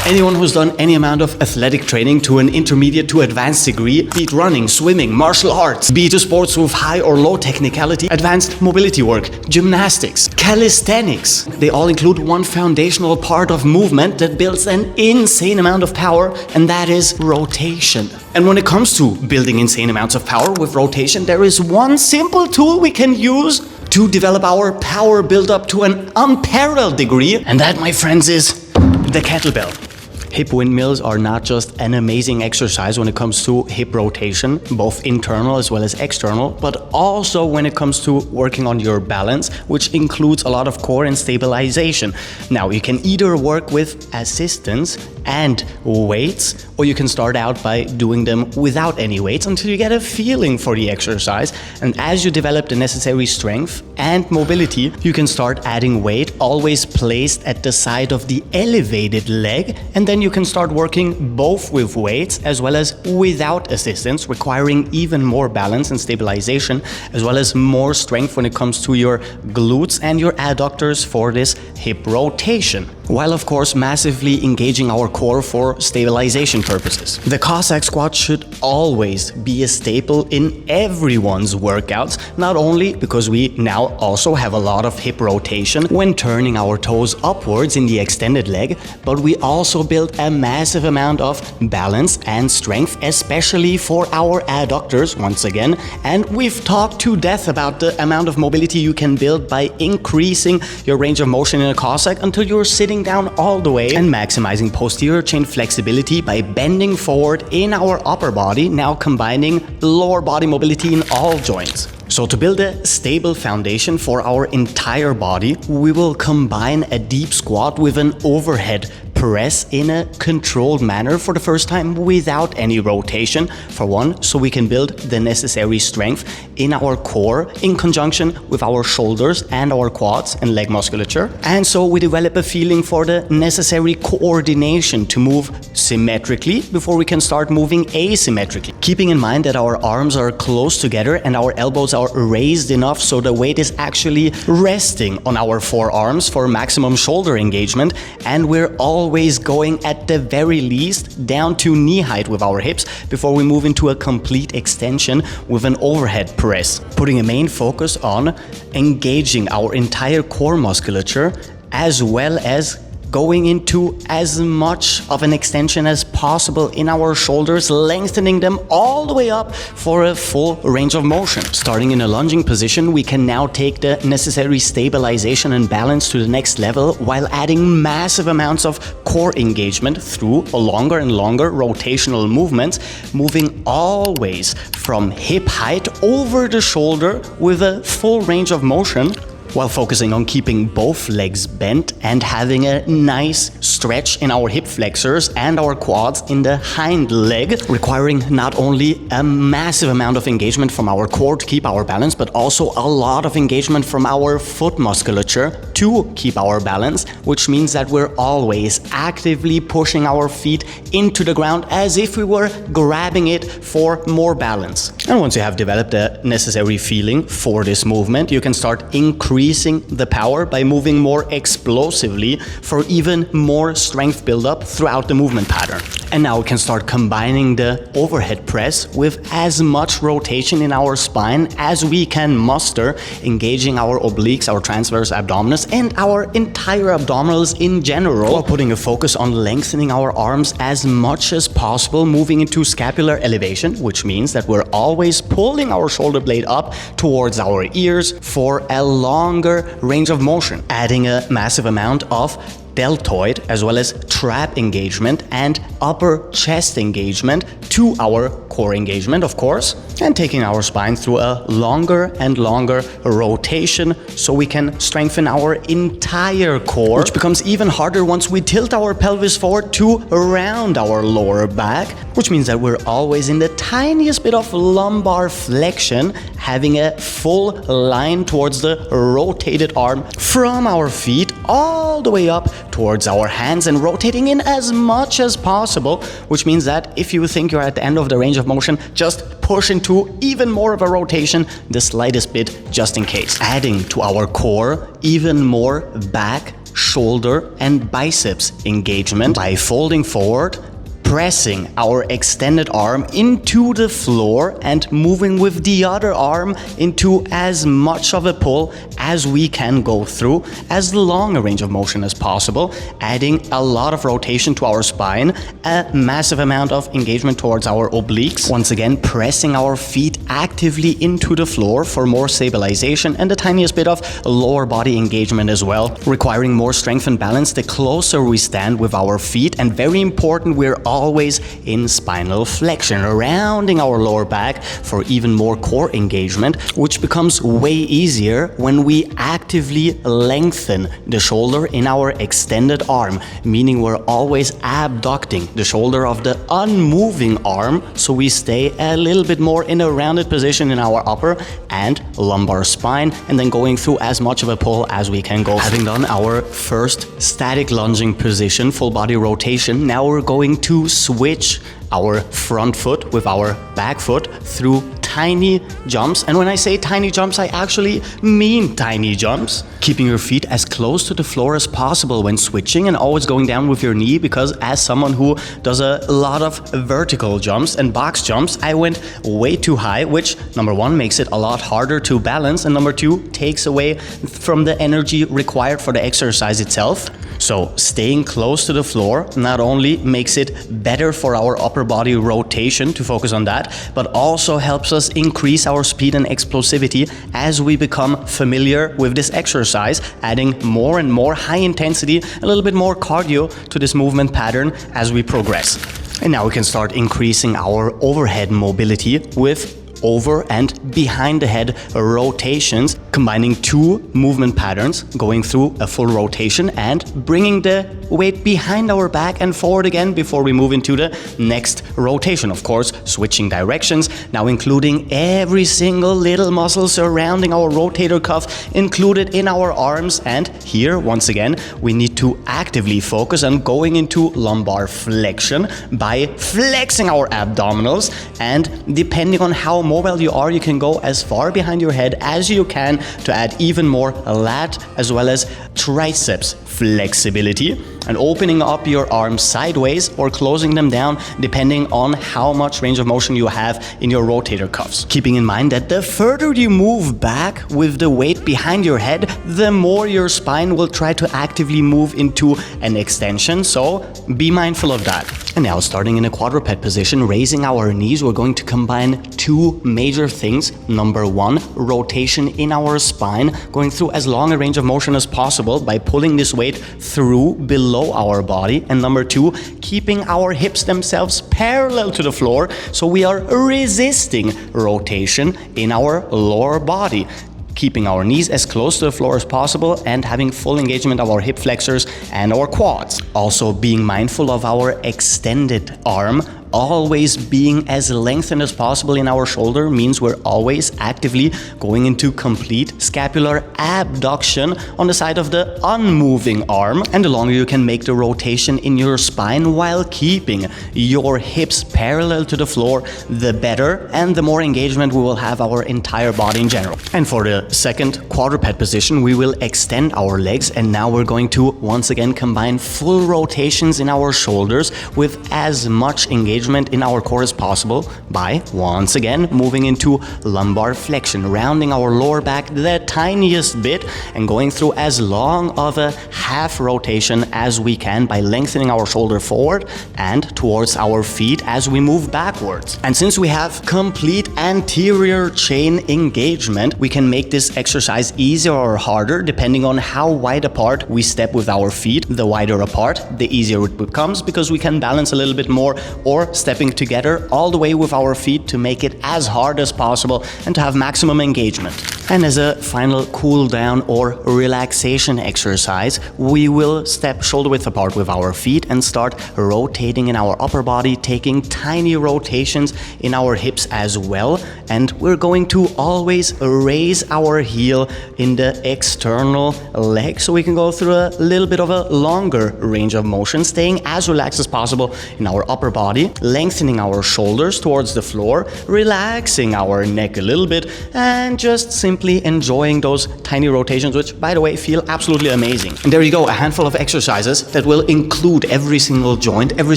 Anyone who's done any amount of athletic training to an intermediate to advanced degree, be it running, swimming, martial arts, be it sports with high or low technicality, advanced mobility work, gymnastics, calisthenics, they all include one foundational part of movement that builds an insane amount of power, and that is rotation. And when it comes to building insane amounts of power with rotation, there is one simple tool we can use to develop our power build-up to an unparalleled degree, and that, my friends, is the kettlebell. Hip windmills are not just an amazing exercise when it comes to hip rotation, both internal as well as external, but also when it comes to working on your balance, which includes a lot of core and stabilization. Now, you can either work with assistance and weights, or you can start out by doing them without any weights until you get a feeling for the exercise. And as you develop the necessary strength and mobility, you can start adding weight, always placed at the side of the elevated leg, and then you can start working both with weights as well as without assistance, requiring even more balance and stabilization, as well as more strength when it comes to your glutes and your adductors for this hip rotation, while of course massively engaging our core for stabilization purposes. The Cossack squat should always be a staple in everyone's workouts, not only because we now also have a lot of hip rotation when turning our toes upwards in the extended leg, but we also build a massive amount of balance and strength, especially for our adductors once again. And we've talked to death about the amount of mobility you can build by increasing your range of motion in a Cossack until you're sitting down all the way, and maximizing posterior chain flexibility by bending forward in our upper body, now combining lower body mobility in all joints. So to build a stable foundation for our entire body, we will combine a deep squat with an overhead press in a controlled manner for the first time without any rotation, for one, so we can build the necessary strength in our core in conjunction with our shoulders and our quads and leg musculature. And so we develop a feeling for the necessary coordination to move symmetrically before we can start moving asymmetrically. Keeping in mind that our arms are close together and our elbows are raised enough so the weight is actually resting on our forearms for maximum shoulder engagement, and we're always going at the very least down to knee height with our hips before we move into a complete extension with an overhead press, putting a main focus on engaging our entire core musculature as well as going into as much of an extension as possible in our shoulders, lengthening them all the way up for a full range of motion. Starting in a lunging position, we can now take the necessary stabilization and balance to the next level while adding massive amounts of core engagement through longer and longer rotational movements, moving always from hip height over the shoulder with a full range of motion, while focusing on keeping both legs bent and having a nice stretch in our hip flexors and our quads in the hind leg, requiring not only a massive amount of engagement from our core to keep our balance, but also a lot of engagement from our foot musculature to keep our balance, which means that we're always actively pushing our feet into the ground as if we were grabbing it for more balance. And once you have developed the necessary feeling for this movement, you can start increasing the power by moving more explosively for even more strength buildup throughout the movement pattern. And now we can start combining the overhead press with as much rotation in our spine as we can muster, engaging our obliques, our transverse abdominis, and our entire abdominals in general, while putting a focus on lengthening our arms as much as possible, moving into scapular elevation, which means that we're always pulling our shoulder blade up towards our ears for a longer range of motion, adding a massive amount of deltoid as well as trap engagement and upper chest engagement to our core engagement, of course, and taking our spine through a longer and longer rotation so we can strengthen our entire core, which becomes even harder once we tilt our pelvis forward to around our lower back, which means that we're always in the tiniest bit of lumbar flexion, having a full line towards the rotated arm from our feet all the way up towards our hands and rotating in as much as possible, which means that if you think you're at the end of the range of motion, just push into even more of a rotation, the slightest bit, just in case. Adding to our core even more back, shoulder and biceps engagement by folding forward, pressing our extended arm into the floor and moving with the other arm into as much of a pull as we can go through, as long a range of motion as possible, adding a lot of rotation to our spine, a massive amount of engagement towards our obliques. Once again, pressing our feet actively into the floor for more stabilization and the tiniest bit of lower body engagement as well, requiring more strength and balance the closer we stand with our feet. And very important, we're always in spinal flexion, rounding our lower back for even more core engagement, which becomes way easier when we actively lengthen the shoulder in our extended arm, meaning we're always abducting the shoulder of the unmoving arm, so we stay a little bit more in a rounded position in our upper and lumbar spine, and then going through as much of a pull as we can go. Having done our first static lunging position, full body rotation, now we're going to switch our front foot with our back foot through tiny jumps. And when I say tiny jumps, I actually mean tiny jumps. Keeping your feet as close to the floor as possible when switching, and always going down with your knee, because as someone who does a lot of vertical jumps and box jumps, I went way too high, which number one makes it a lot harder to balance, and number two takes away from the energy required for the exercise itself. So staying close to the floor not only makes it better for our upper body rotation, to focus on that, but also helps us increase our speed and explosivity as we become familiar with this exercise, adding more and more high intensity, a little bit more cardio to this movement pattern as we progress. And now we can start increasing our overhead mobility with over and behind the head rotations, combining two movement patterns, going through a full rotation and bringing the weight behind our back and forward again before we move into the next rotation. Of course, switching directions, now including every single little muscle surrounding our rotator cuff included in our arms. And here, once again, we need to actively focus on going into lumbar flexion by flexing our abdominals, and depending on how mobile you are, you can go as far behind your head as you can to add even more lat as well as triceps flexibility, and opening up your arms sideways or closing them down depending on how much range of motion you have in your rotator cuffs. Keeping in mind that the further you move back with the weight behind your head, the more your spine will try to actively move into an extension, so be mindful of that. And now, starting in a quadruped position, raising our knees, we're going to combine two major things. Number one, rotation in our spine, going through as long a range of motion as possible by pulling this weight through below our body. And number two, keeping our hips themselves parallel to the floor, so we are resisting rotation in our lower body, keeping our knees as close to the floor as possible and having full engagement of our hip flexors and our quads. Also being mindful of our extended arm, always being as lengthened as possible in our shoulder means we're always actively going into complete scapular abduction on the side of the unmoving arm. And the longer you can make the rotation in your spine while keeping your hips parallel to the floor, the better, and the more engagement we will have our entire body in general. And for the second quadruped position, we will extend our legs, and now we're going to once again combine full rotations in our shoulders with as much engagement in our core as possible by once again moving into lumbar flexion, rounding our lower back the tiniest bit and going through as long of a half rotation as we can by lengthening our shoulder forward and towards our feet as we move backwards. And since we have complete anterior chain engagement, we can make this exercise easier or harder depending on how wide apart we step with our feet. The wider apart, the easier it becomes, because we can balance a little bit more, or stepping together all the way with our feet to make it as hard as possible and to have maximum engagement. And as a final cool down or relaxation exercise, we will step shoulder width apart with our feet and start rotating in our upper body, taking tiny rotations in our hips as well. And we're going to always raise our heel in the external leg so we can go through a little bit of a longer range of motion, staying as relaxed as possible in our upper body. lengthening our shoulders towards the floor, relaxing our neck a little bit, and just simply enjoying those tiny rotations, which, by the way, feel absolutely amazing. And there you go, a handful of exercises that will include every single joint, every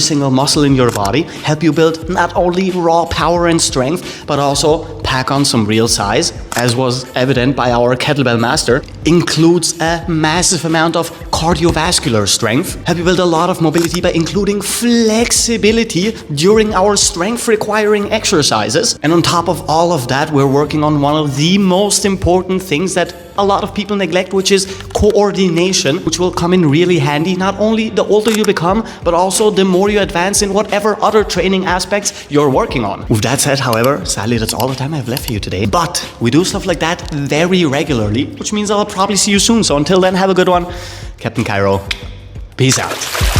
single muscle in your body, help you build not only raw power and strength, but also pack on some real size, as was evident by our kettlebell master. Includes a massive amount of cardiovascular strength, help you build a lot of mobility by including flexibility during our strength requiring exercises. And on top of all of that, we're working on one of the most important things that a lot of people neglect, which is coordination, which will come in really handy not only the older you become, but also the more you advance in whatever other training aspects you're working on. With that said, however, sadly that's all the time I have left for you today. But we do stuff like that very regularly, which means I'll probably see you soon. So until then, have a good one. Captain Cairo. Peace out.